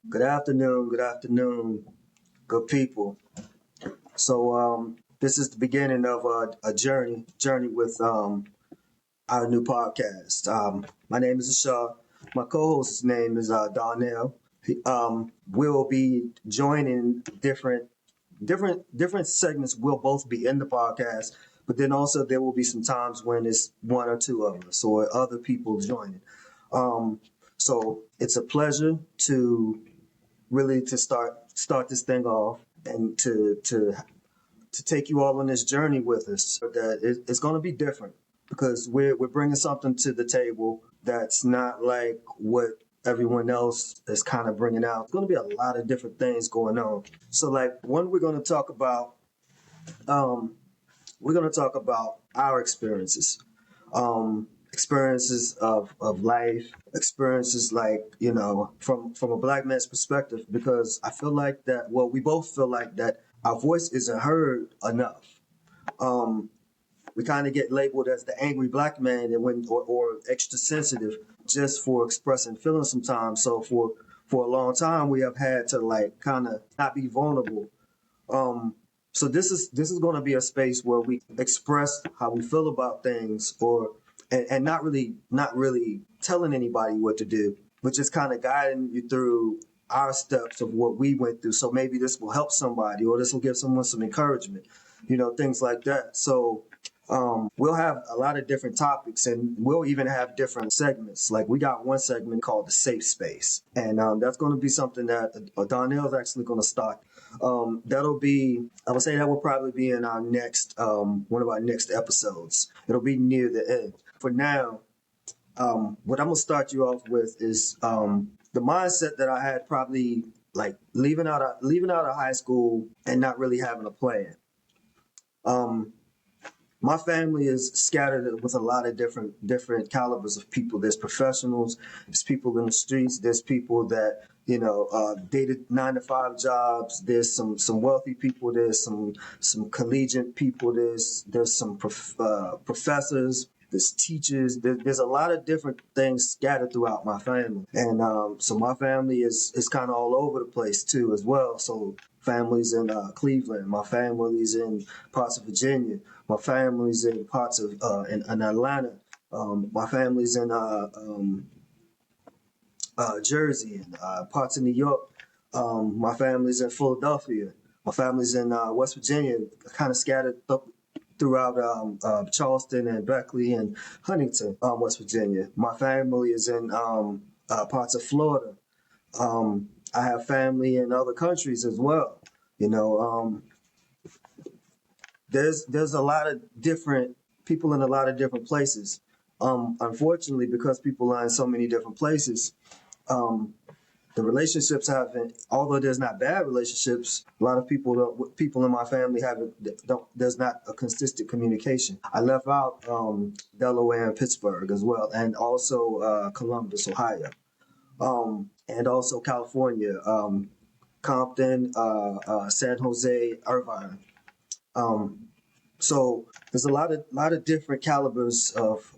Good afternoon, good people. This is the beginning of a journey with our new podcast. My name is Ashar. My co-host's name is Darnell. We'll be joining different segments. We'll both be in the podcast, but then also there will be some times when it's one or two of us or other people joining. Um, so it's a pleasure to really to start this thing off and to take you all on this journey with us. That it's going to be different because we're bringing something to the table that's not like what everyone else is kind of bringing out. It's going to be a lot of different things going on. So like one um we're going to talk about our experiences. Experiences of life, experiences like, from a black man's perspective, because I feel like that, well, we both feel like that our voice isn't heard enough. Um, we kind of get labeled as the angry black man and or extra sensitive just for expressing feelings sometimes. So for a long time we have had to like kind of not be vulnerable. um, so this is going to be a space where we express how we feel about things, or and not really telling anybody what to do, but just kind of guiding you through our steps of what we went through. So maybe this will help somebody, or this will give someone some encouragement, things like that. So we'll have a lot of different topics, and we'll even have different segments. Like we got one segment called the safe space, and that's going to be something that Donnell's actually going to start. That'll be, I would say that will probably be in our next one of our next episodes. It'll be near the end. For now, what I'm gonna start you off with is the mindset that I had probably like leaving out of high school and not really having a plan. Um, my family is scattered with a lot of different calibers of people. There's professionals, there's people in the streets, there's people that dated 9 to 5 jobs. There's some wealthy people. There's some collegiate people. There's some professors. There's teachers. There's a lot of different things scattered throughout my family, and so my family is kind of all over the place too as well. So families in Cleveland, my family's in parts of Virginia, my family's in parts of in Atlanta, my family's in Jersey and parts of New York. My family's in Philadelphia. My family's in West Virginia, kind of scattered throughout Charleston and Beckley and Huntington, West Virginia. My family is in parts of Florida. I have family in other countries as well. You know, there's a lot of different people in a lot of different places. Unfortunately, because people are in so many different places, um, the relationships haven't. Although there's not bad relationships, a lot of people in my family haven't. Don't. There's not a consistent communication. I left out Delaware and Pittsburgh as well, and also Columbus, Ohio, and also California, Compton, San Jose, Irvine. Um, so there's a lot of different calibers of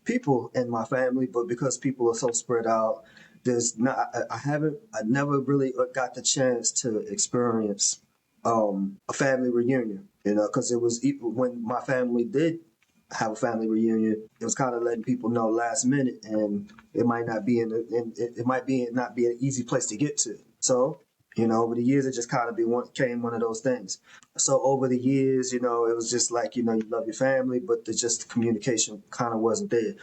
people in my family, but because people are so spread out, there's not. I never really got the chance to experience a family reunion. Because it was when my family did have a family reunion, it was kind of letting people know last minute, and it might not be it might be not be an easy place to get to. So over the years, it just kind of came one of those things. So over the years, it was just like, you love your family, but the communication kind of wasn't there.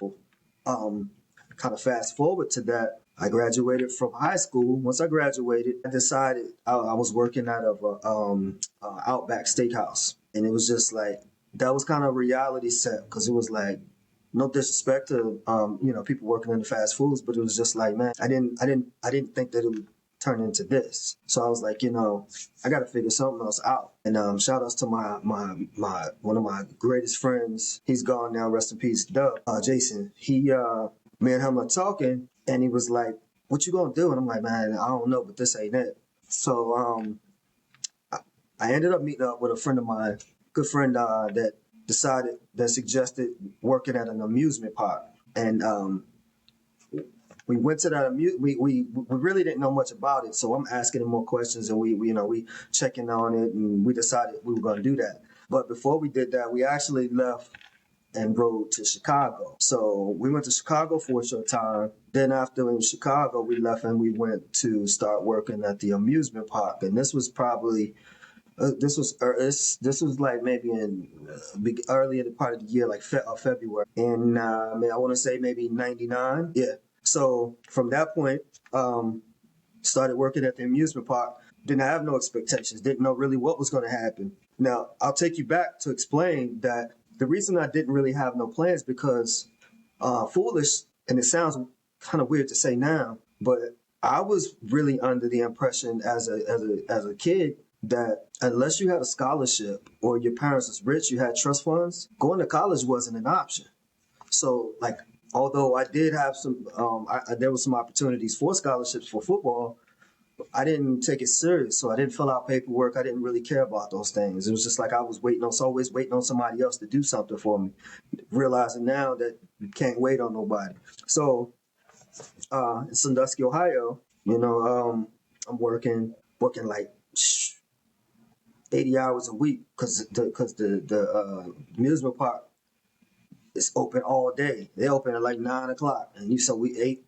Um, Kind of fast forward to that, I graduated from high school. Once I graduated, I decided I was working out of a Outback Steakhouse, and it was just like that was kind of a reality set, because it was like, no disrespect to people working in the fast foods, but it was just like, man, I didn't think that it would turn into this. So I was like, I got to figure something else out. And shout outs to my one of my greatest friends. He's gone now, rest in peace, Doug. Jason. Me and him are talking, and he was like, "What you gonna do?" And I'm like, "Man, I don't know, but this ain't it." So I ended up meeting up with a friend of mine, good friend, that suggested working at an amusement park. And we went to that we really didn't know much about it, so I'm asking him more questions, and we checking on it, and we decided we were going to do that. But before we did that, we actually left and rode to Chicago. So we went to Chicago for a short time. Then after in Chicago, we left and we went to start working at the amusement park. And this was probably this was like maybe in early in the part of the year, like February. And I want to say maybe '99. Yeah. So from that point, started working at the amusement park. Didn't have no expectations. Didn't know really what was going to happen. Now I'll take you back to explain that the reason I didn't really have no plans because foolish, and it sounds kind of weird to say now, but I was really under the impression as a kid that unless you had a scholarship or your parents was rich, you had trust funds, going to college wasn't an option. So like, although I did have some, there was some opportunities for scholarships for football. I didn't take it serious, so I didn't fill out paperwork. I didn't really care about those things. It was just like I was always waiting on somebody else to do something for me. Realizing now that you can't wait on nobody. So in Sandusky, Ohio, I'm working like 80 hours a week because the amusement park is open all day. They open at like 9 o'clock, and so we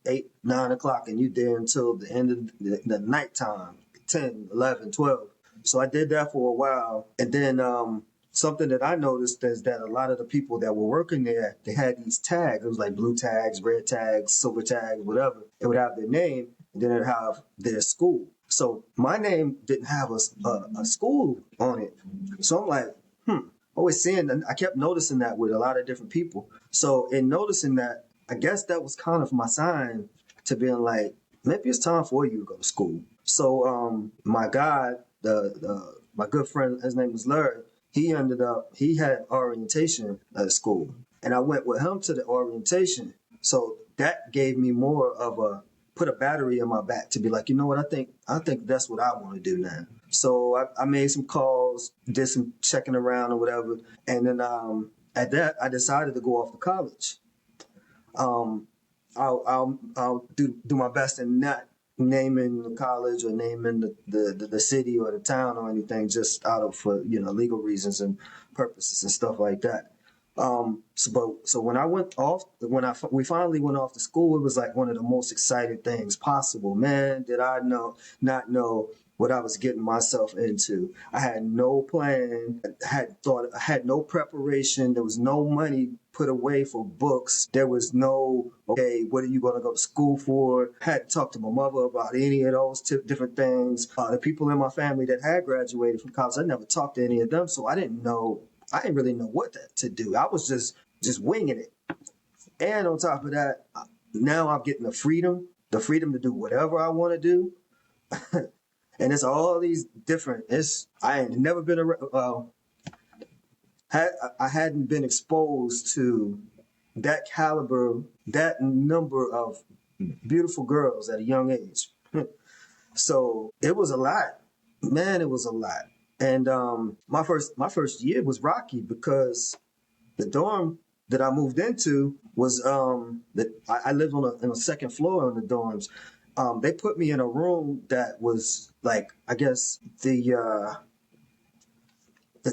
9 o'clock, and you there until the end of the nighttime, 10, 11, 12. So I did that for a while, and then something that I noticed is that a lot of the people that were working there, they had these tags. It was like blue tags, red tags, silver tags, whatever. It would have their name, and then it would have their school. So my name didn't have a school on it. So I'm like, always seeing, and I kept noticing that with a lot of different people. So in noticing that, I guess that was kind of my sign to being like, maybe it's time for you to go to school. So my guy, my good friend, his name was Larry. He had orientation at school, and I went with him to the orientation. So that gave me more of put a battery in my back to be like, you know what, I think that's what I want to do now. So I made some calls, did some checking around or whatever, and then at that I decided to go off to college. I'll do my best in not naming the college or naming the city or the town or anything, just out of for legal reasons and purposes and stuff like that. So when I went off, we finally went off to school, it was like one of the most exciting things possible. Man, did I not know what I was getting myself into. I had no plan, I had no preparation. There was no money put away for books. There was no, okay, what are you going to go to school for? I hadn't talked to my mother about any of those different things. The people in my family that had graduated from college, I never talked to any of them, so I didn't really know what to do. I was just winging it. And on top of that, now I'm getting the freedom to do whatever I want to do. And it's all these different. I had never been around. I hadn't been exposed to that caliber, that number of beautiful girls at a young age. So it was a lot, man. It was a lot. And my first year was rocky because the dorm that I moved into was that I lived on a second floor in the dorms. They put me in a room that was like, I guess the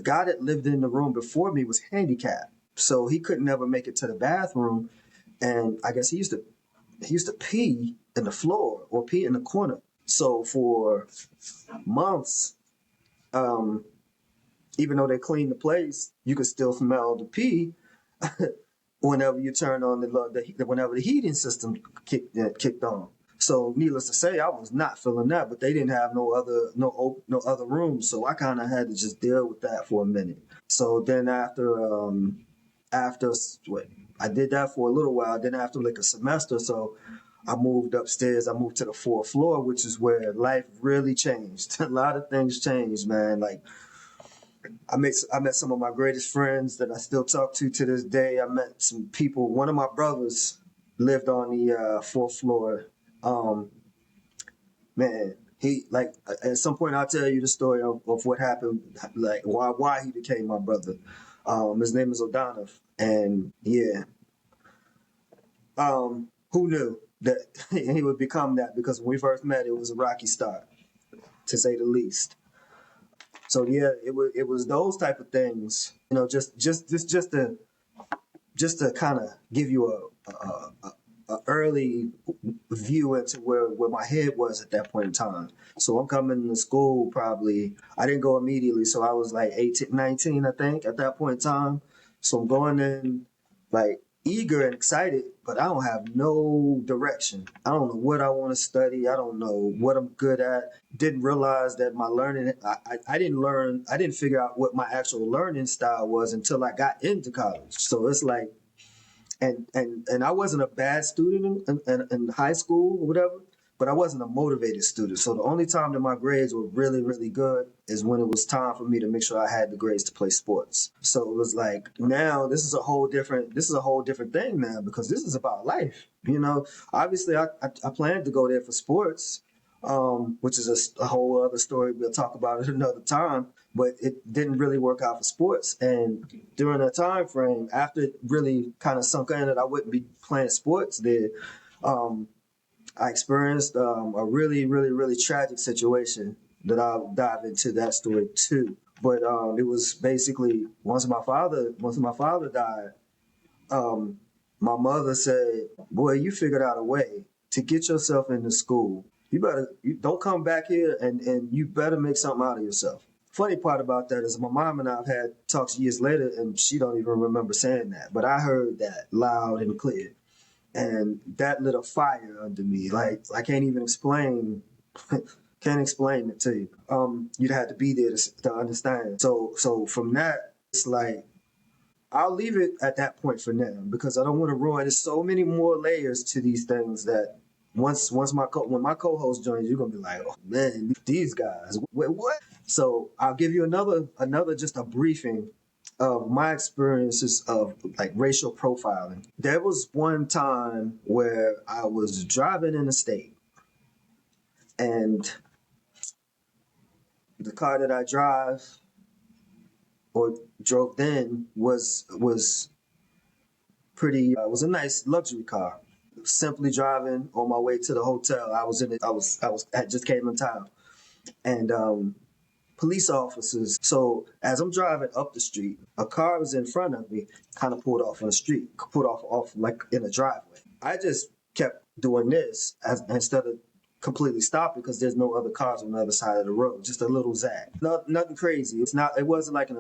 guy that lived in the room before me was handicapped, so he couldn't ever make it to the bathroom, and I guess he used to pee in the floor or pee in the corner. So for months, even though they cleaned the place, you could still smell the pee whenever you turned on whenever the heating system kicked on. So needless to say, I was not feeling that, but they didn't have no other rooms, so I kind of had to just deal with that for a minute. So then after what, I did that for a little while. Then after like a semester, so I moved upstairs. I moved to the fourth floor, which is where life really changed. A lot of things changed, man. Like I met some of my greatest friends that I still talk to this day. I met some people. One of my brothers lived on the fourth floor. Man, he like at some point I'll tell you the story of what happened, like why he became my brother. His name is O'Donovan, and yeah, who knew? that he would become that, because when we first met, it was a rocky start, to say the least. So yeah, it was those type of things, just to kind of give you a early view into where my head was at that point in time. So I'm coming to school probably, I didn't go immediately. So I was like 18, 19, I think, at that point in time. So I'm going in like eager and excited, but I don't have no direction. I don't know what I want to study. I don't know what I'm good at. Didn't realize that my learning, I didn't learn, I didn't figure out what my actual learning style was until I got into college. So it's like, and I wasn't a bad student in high school or whatever, but I wasn't a motivated student. So the only time that my grades were really, really good is when it was time for me to make sure I had the grades to play sports. So it was like, now this is a whole different thing now, because this is about life. Obviously I planned to go there for sports, which is a whole other story. We'll talk about it another time. But it didn't really work out for sports. And during that time frame, after it really kind of sunk in that I wouldn't be playing sports there, um, I experienced a really, really, really tragic situation that I'll dive into that story too. But it was basically, once my father died, um, my mother said, "Boy, you figured out a way to get yourself into school. You don't come back here, and you better make something out of yourself." Funny part about that is my mom and I've had talks years later, and she don't even remember saying that, but I heard that loud and clear, and that lit a fire under me. Like, I can't even explain. Can't explain it to you. You'd have to be there to understand. So from that, it's like, I'll leave it at that point for now, because I don't want to ruin. There's so many more layers to these things that when my co-host joins, you're gonna be like, "Oh man, these guys, wait, what?" So I'll give you another just a briefing of my experiences of like racial profiling. There was one time where I was driving in the state, and the car that I drive or drove then was pretty. It was a nice luxury car. Simply driving on my way to the hotel. I was in it. I just came in town, and police officers. So as I'm driving up the street, a car was in front of me, kind of pulled off on the street, pulled off like in a driveway. I just kept doing this instead of completely stopping, because there's no other cars on the other side of the road. Just a little zag. Nothing crazy. It's not. It wasn't like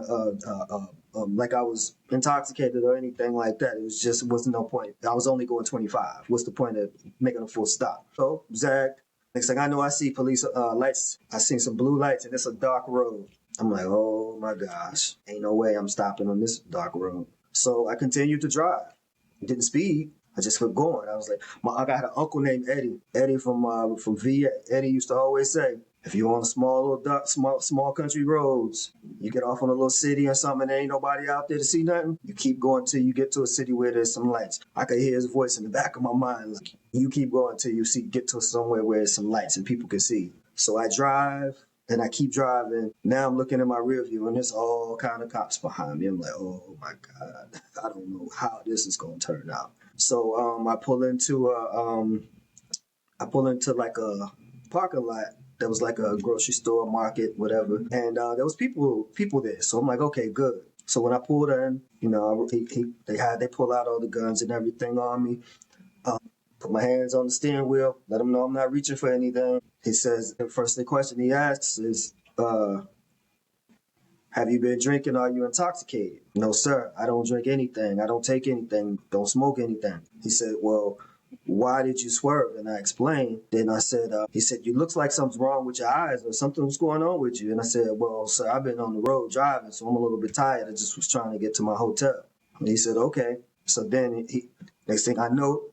like I was intoxicated or anything like that. It wasn't no point. I was only going 25. What's the point of making a full stop? So zagged. Next thing I know, I see police lights. I see some blue lights, and it's a dark road. I'm like, oh my gosh, ain't no way I'm stopping on this dark road. So I continued to drive. Didn't speed. I just kept going. I was like, I got an uncle named Eddie. Eddie from VA. Eddie used to always say, if you're on small country roads, you get off on a little city or something, and there ain't nobody out there to see nothing, you keep going till you get to a city where there's some lights. I could hear his voice in the back of my mind, like, you keep going till you get to somewhere where there's some lights and people can see. So I drive, and I keep driving. Now I'm looking in my rear view, and there's all kind of cops behind me. I'm like, oh my God, I don't know how this is going to turn out. So I pull into like a parking lot that was like a grocery store, market, whatever, and there was people there. So I'm like, okay, good. So when I pulled in, they pull out all the guns and everything on me. Put my hands on the steering wheel, let them know I'm not reaching for anything. He says, the question he asks is, have you been drinking? Are you intoxicated? No, sir. I don't drink anything. I don't take anything. Don't smoke anything. He said, well, why did you swerve? And I explained. Then I said, he said, you looks like something's wrong with your eyes or something's going on with you. And I said, well, sir, I've been on the road driving, so I'm a little bit tired. I just was trying to get to my hotel. And he said, okay. So then next thing I know,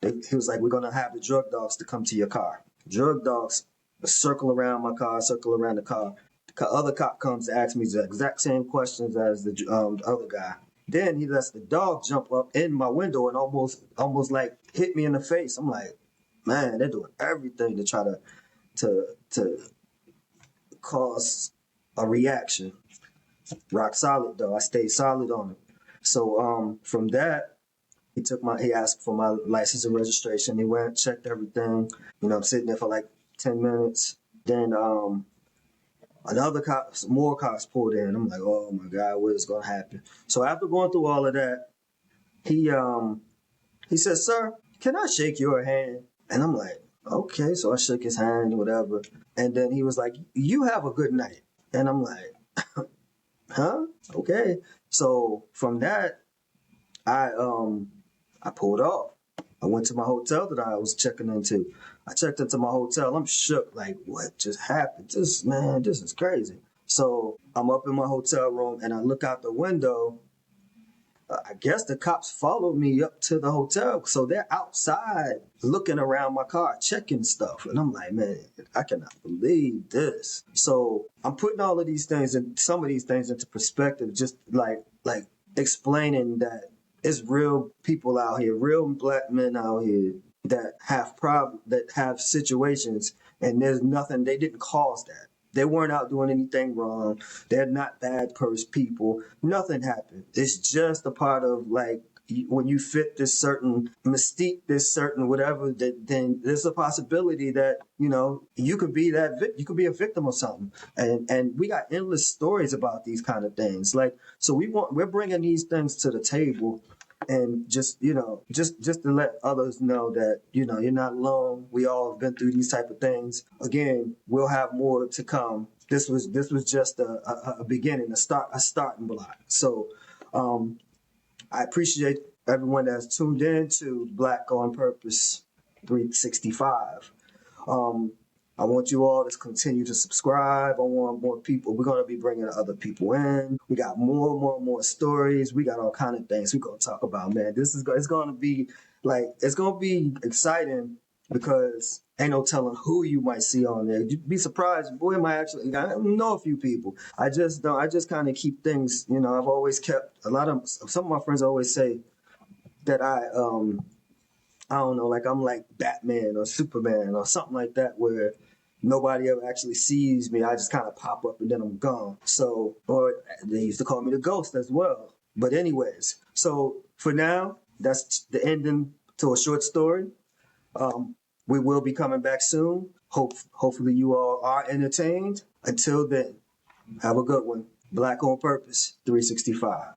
he was like, we're going to have the drug dogs to come to your car. Drug dogs circle around my car, circle around the car. The other cop comes to ask me the exact same questions as the other guy. Then he lets the dog jump up in my window and almost like hit me in the face. I'm like, man, they're doing everything to try to cause a reaction. Rock solid though. I stayed solid on it. So from that, He asked for my license and registration. He went, checked everything. I'm sitting there for like 10 minutes. Then another cop, more cops pulled in. I'm like, oh my God, what is going to happen? So after going through all of that, he said, sir, can I shake your hand? And I'm like, okay. So I shook his hand, whatever. And then he was like, you have a good night. And I'm like, huh? Okay. So from that, I pulled off. I went to my hotel that I was checking into. I checked into my hotel. I'm shook. Like, what just happened? This is crazy. So I'm up in my hotel room and I look out the window. I guess the cops followed me up to the hotel. So they're outside looking around my car, checking stuff. And I'm like, man, I cannot believe this. So I'm putting all of these things and some of these things into perspective, just like explaining that it's real people out here, real black men out here that have situations, and there's nothing, they didn't cause that. They weren't out doing anything wrong. They're not bad people. Nothing happened. It's just a part of like when you fit this certain mystique, this certain whatever, then there's a possibility that you could be you could be a victim of something. And we got endless stories about these kind of things. Like so, we're bringing these things to the table and just to let others know that you're not alone. We all have been through these type of things. Again, we'll have more to come. This was just a beginning, a starting block. So I appreciate everyone that's tuned in to Black on Purpose 365. I want you all to continue to subscribe. I want more people. We're going to be bringing other people in. We got more stories. We got all kind of things we're going to talk about, man. It's going to be it's going to be exciting because ain't no telling who you might see on there. You'd be surprised. Boy, I know a few people. I just kind of keep things, I've always kept some of my friends always say that I don't know, like I'm like Batman or Superman or something like that, where nobody ever actually sees me. I just kind of pop up and then I'm gone. So, or they used to call me the ghost as well. But anyways, so for now, that's the ending to a short story. We will be coming back soon. Hopefully you all are entertained. Until then, have a good one. Black on Purpose 365.